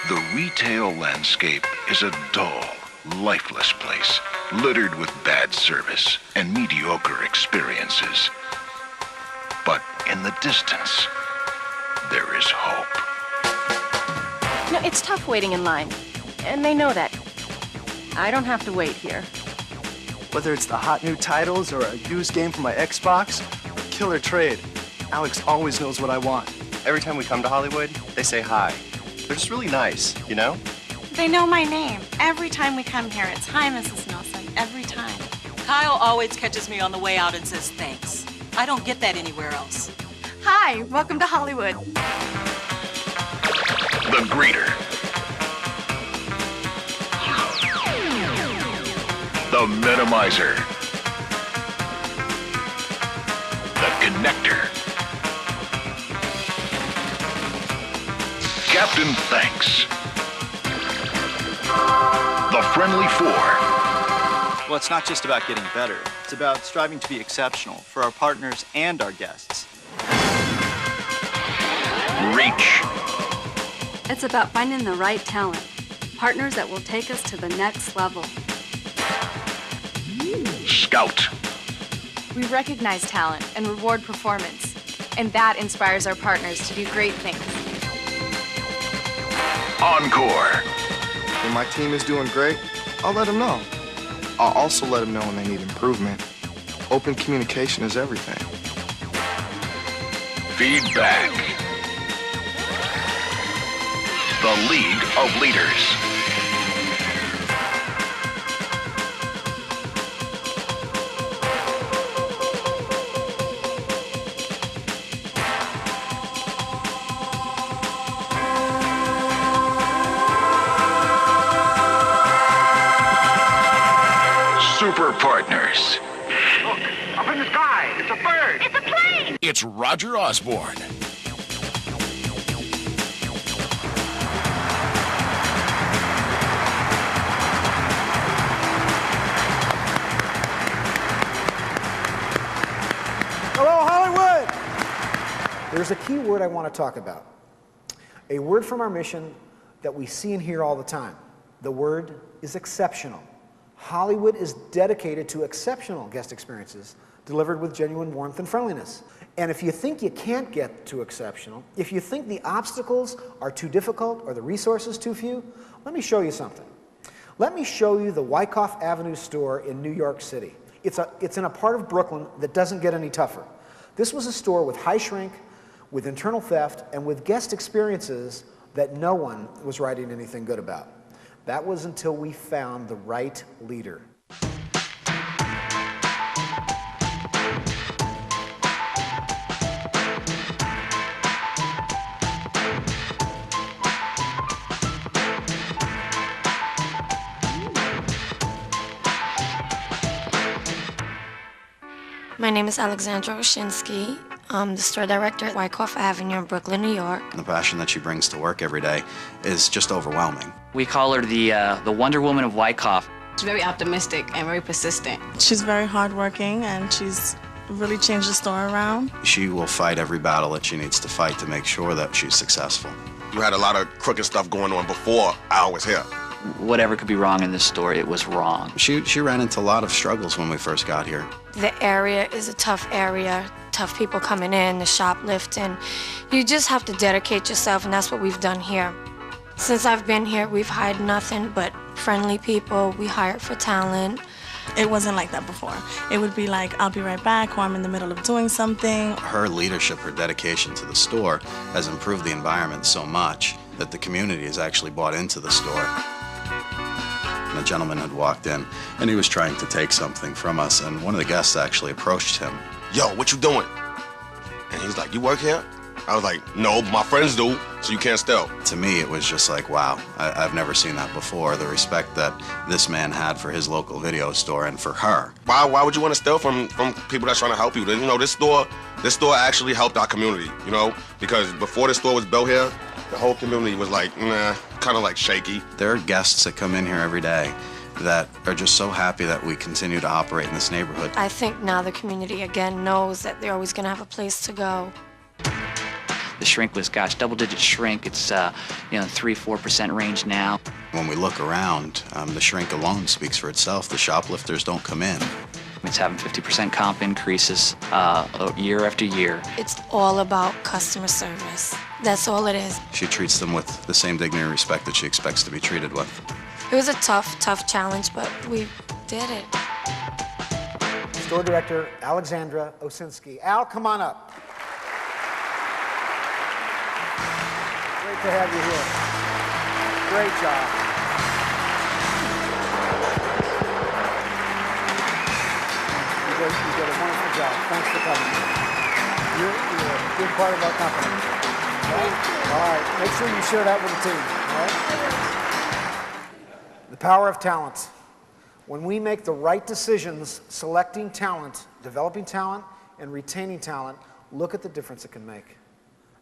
The retail landscape is a dull, lifeless place, littered with bad service and mediocre experiences. But in the distance, there is hope. You know, it's tough waiting in line, and they know that. I don't have to wait here. Whether it's the hot new titles or a used game for my Xbox or killer trade, Alex always knows what I want. Every time we come to Hollywood, they say hi. They're just really nice, you know? They know my name. Every time we come here, it's hi, Mrs. Nelson. Every time. Kyle always catches me on the way out and says thanks. I don't get that anywhere else. Hi, welcome to Hollywood. The greeter. The minimizer. The connector. Captain Thanks. The Friendly Four. Well, it's not just about getting better. It's about striving to be exceptional for our partners and our guests. Reach. It's about finding the right talent, partners that will take us to the next level. Scout. We recognize talent and reward performance, and that inspires our partners to do great things. Encore. When my team is doing great, I'll let them know. I'll also let them know when they need improvement. Open communication is everything. Feedback. The League of Leaders. Super Partners. Look, up in the sky. It's a bird. It's a plane. It's Roger Osborne. Hello, Hollywood! There's a key word I want to talk about. A word from our mission that we see and hear all the time. The word is exceptional. Hollywood is dedicated to exceptional guest experiences delivered with genuine warmth and friendliness. And if you think you can't get to exceptional, if you think the obstacles are too difficult or the resources too few, let me show you something. Let me show you the Wyckoff Avenue store in New York City. It's in a part of Brooklyn that doesn't get any tougher. This was a store with high shrink, with internal theft, and with guest experiences that no one was writing anything good about. That was until we found the right leader. My name is Alexandra Oshinsky. I'm the store director at Wyckoff Avenue in Brooklyn, New York. The passion that she brings to work every day is just overwhelming. We call her the Wonder Woman of Wyckoff. She's very optimistic and very persistent. She's very hardworking, and she's really changed the store around. She will fight every battle that she needs to fight to make sure that she's successful. You had a lot of crooked stuff going on before I was here. Whatever could be wrong in this store, it was wrong. She ran into a lot of struggles when we first got here. The area is a tough area. Tough people coming in, the shoplifting. You just have to dedicate yourself, and that's what we've done here. Since I've been here, we've hired nothing but friendly people. We hired for talent. It wasn't like that before. It would be like, I'll be right back, or I'm in the middle of doing something. Her leadership, her dedication to the store has improved the environment so much that the community has actually bought into the store. And a gentleman had walked in, and he was trying to take something from us, and one of the guests actually approached him. Yo, what you doing? And he's like, you work here? I was like, no, my friends do, so you can't steal. To me, it was just like, wow, I've never seen that before. The respect that this man had for his local video store and for her. Why would you want to steal from people that's trying to help you? You know, this store actually helped our community, you know? Because before this store was built here, the whole community was like, nah, kind of like shaky. There are guests that come in here every day that are just so happy that we continue to operate in this neighborhood. I think now the community again knows that they're always going to have a place to go. The shrink was, gosh, double-digit shrink. It's, 3-4% range now. When we look around, the shrink alone speaks for itself. The shoplifters don't come in. It's having 50% comp increases year after year. It's all about customer service. That's all it is. She treats them with the same dignity and respect that she expects to be treated with. It was a tough challenge, but we did it. Store Director Alexandra Osinski. Al, come on up. Great to have you here. Great job. You did a wonderful job. Thanks for coming. You're a good part of our company. All right. Make sure you share that with the team. All right? The power of talent. When we make the right decisions, selecting talent, developing talent, and retaining talent, look at the difference it can make.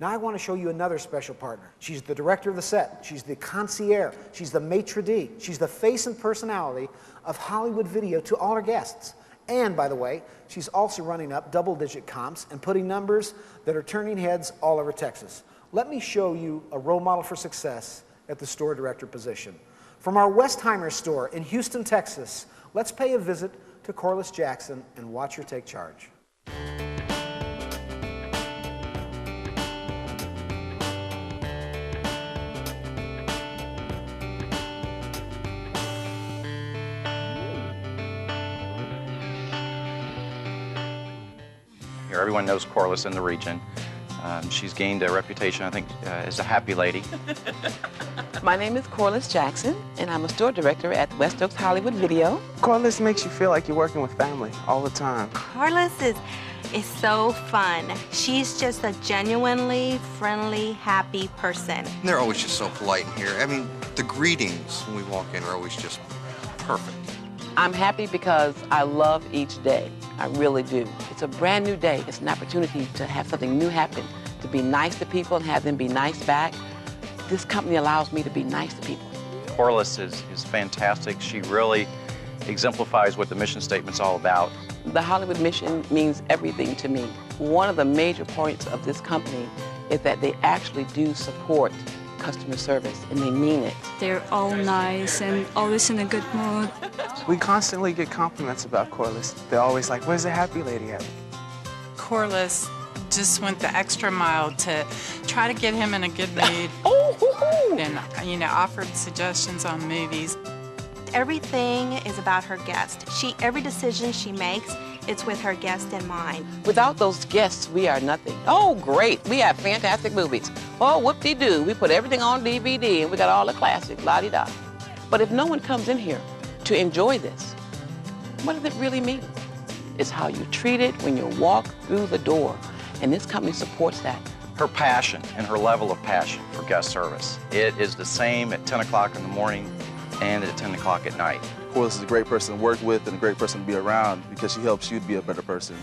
Now I want to show you another special partner. She's the director of the set. She's the concierge. She's the maitre d'. She's the face and personality of Hollywood Video to all our guests. And, by the way, she's also running up double-digit comps and putting numbers that are turning heads all over Texas. Let me show you a role model for success at the store director position. From our Westheimer store in Houston, Texas, let's pay a visit to Corliss Jackson and watch her take charge. Everyone knows Corliss in the region. She's gained a reputation, I think, as a happy lady. My name is Corliss Jackson, and I'm a store director at West Oaks Hollywood Video. Corliss makes you feel like you're working with family all the time. Corliss is so fun. She's just a genuinely friendly, happy person. They're always just so polite in here. I mean, the greetings when we walk in are always just perfect. I'm happy because I love each day. I really do. It's a brand new day. It's an opportunity to have something new happen, to be nice to people and have them be nice back. This company allows me to be nice to people. Corliss is fantastic. She really exemplifies what the mission statement's all about. The Hollywood mission means everything to me. One of the major points of this company is that they actually do support customer service, and they mean it. They're all nice and always in a good mood. We constantly get compliments about Corliss. They're always like, where's the happy lady at? Corliss just went the extra mile to try to get him in a good mood. And, offered suggestions on movies. Everything is about her guest. Every decision she makes, it's with her guest in mind. Without those guests, we are nothing. Oh, great, we have fantastic movies. Oh, whoop-de-doo, we put everything on DVD and we got all the classics, la-di-da. But if no one comes in here to enjoy this, what does it really mean? It's how you treat it when you walk through the door, and this company supports that. Her passion and her level of passion for guest service. It is the same at 10 o'clock in the morning and at 10 o'clock at night. Corliss is a great person to work with and a great person to be around because she helps you to be a better person.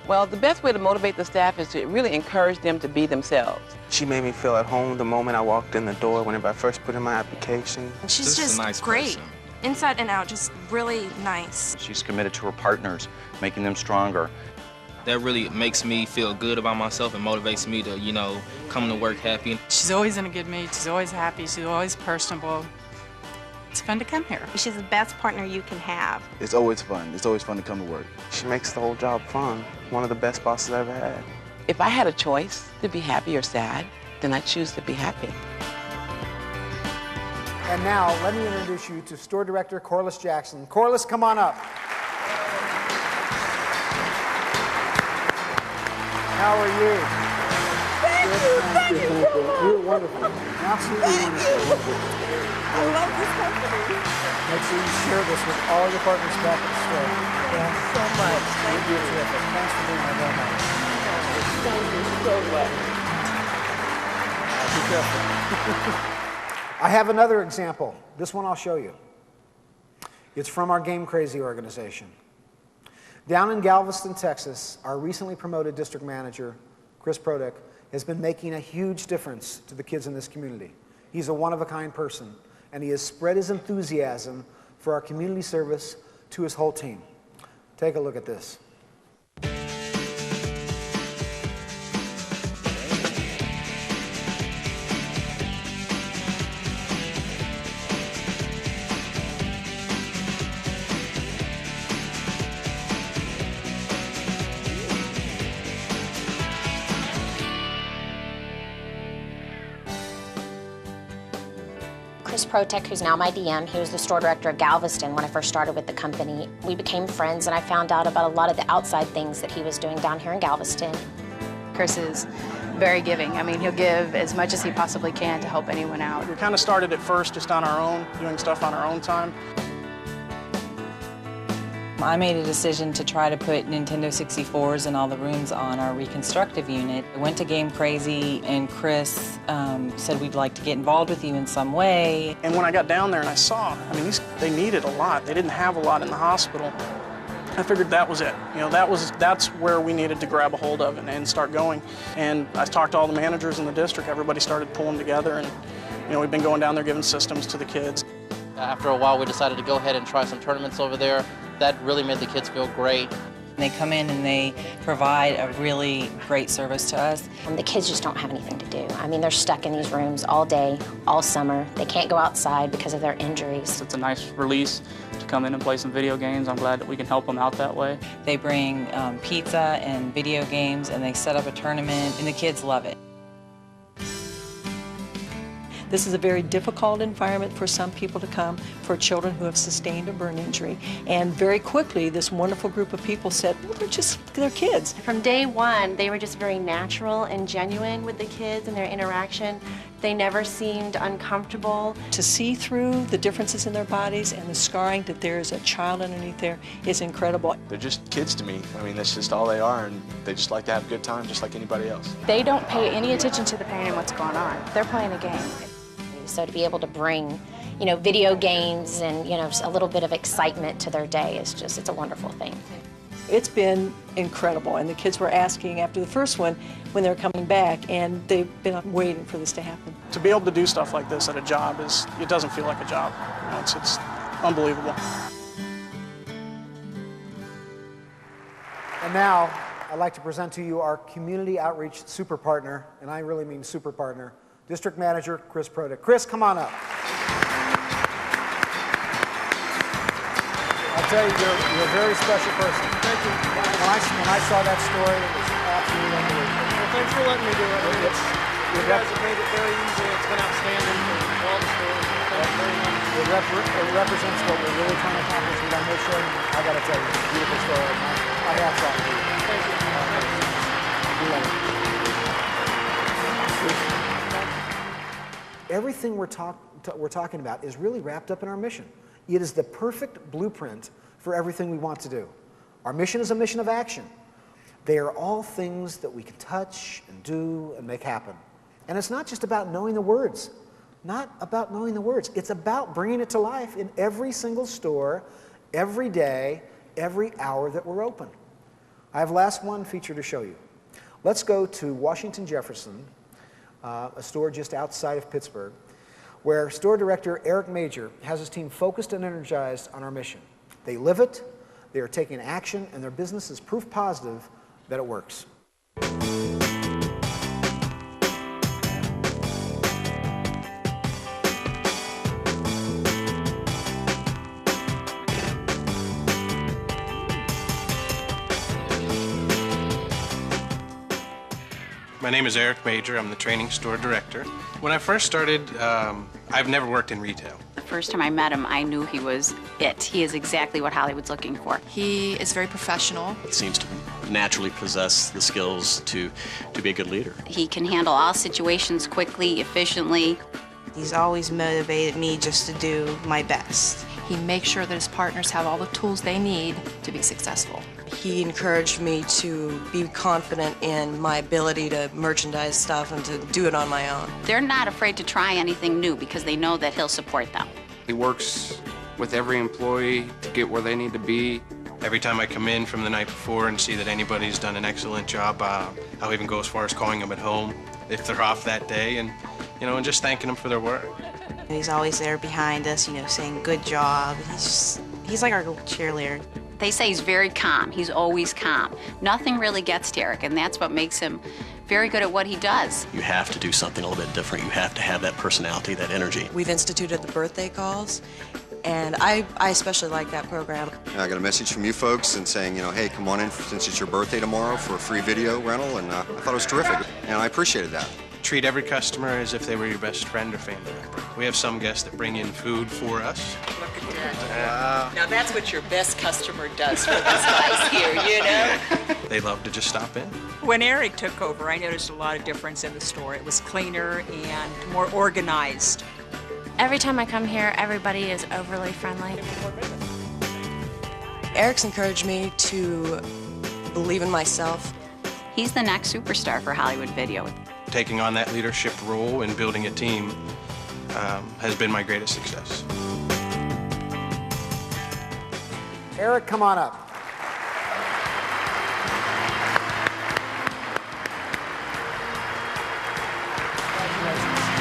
Well, the best way to motivate the staff is to really encourage them to be themselves. She made me feel at home the moment I walked in the door, whenever I first put in my application. She's just great. Inside and out, just really nice. She's committed to her partners, making them stronger. That really makes me feel good about myself and motivates me to, come to work happy. She's always in a good mood. She's always happy. She's always personable. It's fun to come here. She's the best partner you can have. It's always fun. It's always fun to come to work. She makes the whole job fun. One of the best bosses I've ever had. If I had a choice to be happy or sad, then I choose to be happy. And now, let me introduce you to Store Director Corliss Jackson. Corliss, come on up. How are you? Thank you. You're wonderful. Absolutely wonderful. I love this company. Make sure you share this with all your partners back at the store. Thank you so much. Thank you. Terrific. Thanks for being my role model. Thank you so much. Be careful. I have another example. This one I'll show you. It's from our Game Crazy organization. Down in Galveston, Texas, our recently promoted district manager, Kris Protic, has been making a huge difference to the kids in this community. He's a one-of-a-kind person, and he has spread his enthusiasm for our community service to his whole team. Take a look at this. Kris Protic, who's now my DM. He was the store director of Galveston when I first started with the company. We became friends, and I found out about a lot of the outside things that he was doing down here in Galveston. Kris is very giving. I mean, he'll give as much as he possibly can to help anyone out. We kind of started at first just on our own, doing stuff on our own time. I made a decision to try to put Nintendo 64s in all the rooms on our reconstructive unit. I went to Game Crazy, and Kris said, we'd like to get involved with you in some way. And when I got down there and I saw, I mean, they needed a lot. They didn't have a lot in the hospital. I figured that was it. You know, that's where we needed to grab a hold of and start going. And I talked to all the managers in the district. Everybody started pulling together, and you know, we've been going down there giving systems to the kids. After a while, we decided to go ahead and try some tournaments over there. That really made the kids feel great. They come in and they provide a really great service to us. And the kids just don't have anything to do. I mean, they're stuck in these rooms all day, all summer. They can't go outside because of their injuries. It's a nice release to come in and play some video games. I'm glad that we can help them out that way. They bring pizza and video games, and they set up a tournament, and the kids love it. This is a very difficult environment for some people to come, for children who have sustained a burn injury. And very quickly, this wonderful group of people said, well, they're kids. From day one, they were just very natural and genuine with the kids and their interaction. They never seemed uncomfortable. To see through the differences in their bodies and the scarring that there is a child underneath there is incredible. They're just kids to me. I mean, that's just all they are, and they just like to have a good time, just like anybody else. They don't pay any attention to the pain and what's going on. They're playing a game. So to be able to bring, you know, video games and, you know, a little bit of excitement to their day is just, it's a wonderful thing. It's been incredible, and the kids were asking after the first one when they're coming back, and they've been waiting for this to happen. To be able to do stuff like this at a job it doesn't feel like a job. You know, it's unbelievable. And now, I'd like to present to you our community outreach super partner, and I really mean super partner, District Manager Kris Protic. Kris, come on up. I'll tell you, you're a very special person. Thank you. When I saw that story, it was absolutely unbelievable. Well, thanks for letting me do it. You guys have made it very easy. It's been outstanding for all the stores. Thank you very much. It represents what we're really trying to accomplish with our mission. I got to tell you, it's a beautiful story. My hat's off to you. Thank you. We love it. Everything we're talking about is really wrapped up in our mission. It is the perfect blueprint for everything we want to do. Our mission is a mission of action. They are all things that we can touch and do and make happen. And it's not just about knowing the words. Not about knowing the words. It's about bringing it to life in every single store, every day, every hour that we're open. I have last one feature to show you. Let's go to Washington Jefferson, a store just outside of Pittsburgh, where store director Eric Major has his team focused and energized on our mission. They live it, they are taking action, and their business is proof positive that it works. My name is Eric Major. I'm the training store director. When I first started, I've never worked in retail. The first time I met him, I knew he was it. He is exactly what Hollywood's looking for. He is very professional. He seems to naturally possess the skills to be a good leader. He can handle all situations quickly, efficiently. He's always motivated me just to do my best. He makes sure that his partners have all the tools they need to be successful. He encouraged me to be confident in my ability to merchandise stuff and to do it on my own. They're not afraid to try anything new because they know that he'll support them. He works with every employee to get where they need to be. Every time I come in from the night before and see that anybody's done an excellent job, I'll even go as far as calling them at home if they're off that day, and and just thanking them for their work. He's always there behind us, saying good job. He's like our cheerleader. They say he's very calm. He's always calm. Nothing really gets to Eric, and that's what makes him very good at what he does. You have to do something a little bit different. You have to have that personality, that energy. We've instituted the birthday calls, and I especially like that program. I got a message from you folks and saying, hey, come on in since it's your birthday tomorrow for a free video rental, and I thought it was terrific, and I appreciated that. treat every customer as if they were your best friend or family member. We have some guests that bring in food for us. Look at that. Now that's what your best customer does for these guys here, you know? They love to just stop in. When Eric took over, I noticed a lot of difference in the store. It was cleaner and more organized. Every time I come here, everybody is overly friendly. Eric's encouraged me to believe in myself. He's the next superstar for Hollywood Video. Taking on that leadership role and building a team has been my greatest success. Eric, come on up.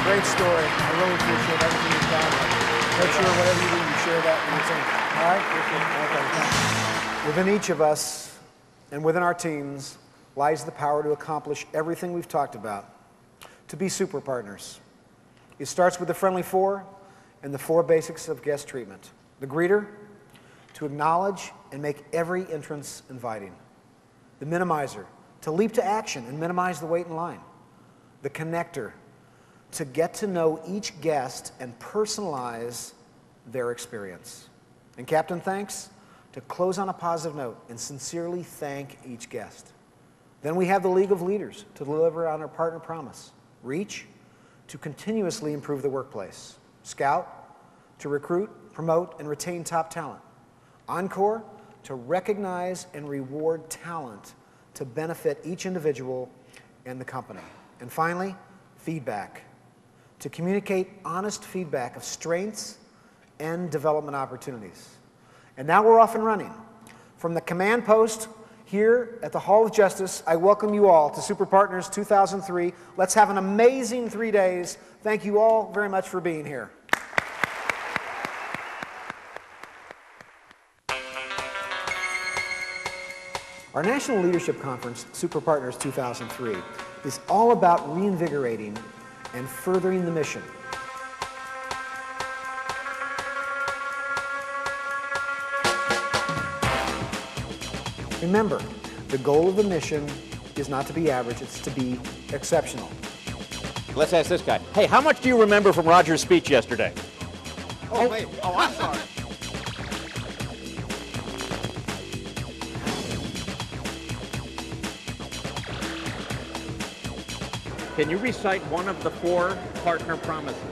Great story. I really appreciate everything you've done. Make sure whatever you do, you share that with your team. All right? Okay, within each of us and within our teams lies the power to accomplish everything we've talked about, to be super partners. It starts with the friendly four and the four basics of guest treatment. The greeter, to acknowledge and make every entrance inviting. The minimizer, to leap to action and minimize the wait in line. The connector, to get to know each guest and personalize their experience. And Captain Thanks, to close on a positive note and sincerely thank each guest. Then we have the League of Leaders to deliver on our partner promise. Reach, to continuously improve the workplace. Scout, to recruit, promote, and retain top talent. Encore, to recognize and reward talent to benefit each individual and the company. And finally, feedback, to communicate honest feedback of strengths and development opportunities. And now we're off and running. From the command post here at the Hall of Justice, I welcome you all to Super Partners 2003. Let's have an amazing 3 days. Thank you all very much for being here. Our National Leadership Conference, Super Partners 2003, is all about reinvigorating and furthering the mission. Remember, the goal of the mission is not to be average, it's to be exceptional. Let's ask this guy. Hey, how much do you remember from Roger's speech yesterday? Oh, wait. Oh, I'm sorry. Can you recite one of the 4 partner promises?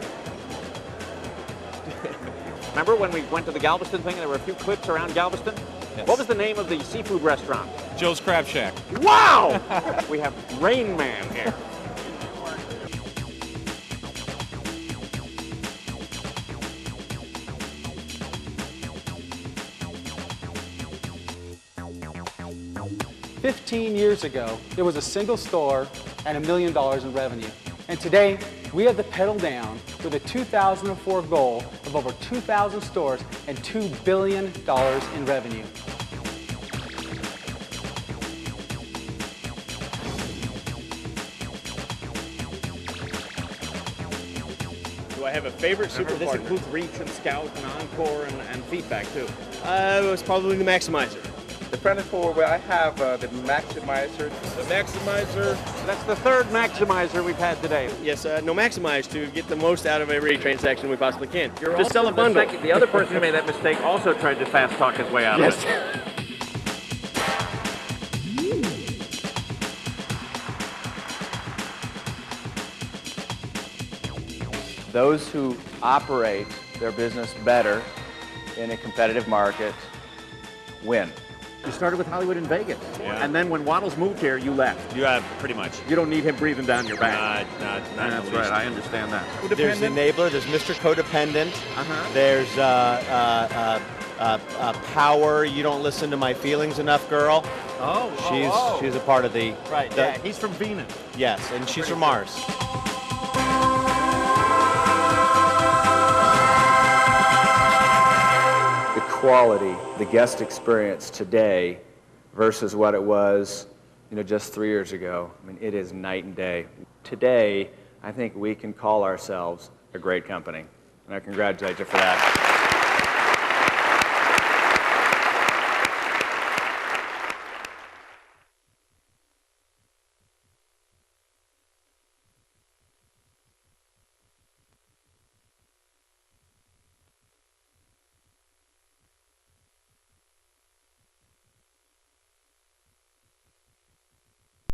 Remember when we went to the Galveston thing and there were a few clips around Galveston? Yes. What was the name of the seafood restaurant? Joe's Crab Shack. Wow! We have Rain Man here. $15 years ago, there was a single store and $1 million in revenue. And today, we have the pedal down with a 2004 goal of over 2,000 stores and $2 billion in revenue. Do I have a favorite super partner? This includes Reach and Scout and Encore and feedback too. It was probably the Maximizer. The Predator, where I have the Maximizer. The Maximizer. That's the 3rd Maximizer we've had today. Yes, no, Maximize to get the most out of every transaction we possibly can. You're just sell a bundle. The other person who made that mistake also tried to fast talk his way out of it. Those who operate their business better in a competitive market win. You started with Hollywood in Vegas, yeah. And then when Waddles moved here, you left. You have pretty much. You don't need him breathing down your back. Not That's right. I understand that. There's the enabler. There's Mr. Codependent. There's Power. You don't listen to my feelings enough, girl. She's a part of the. Right. Yeah. He's from Venus. Yes, and she's from Mars. Quality, the guest experience today versus what it was, just 3 years ago. I mean, it is night and day. Today, I think we can call ourselves a great company, and I congratulate you for that.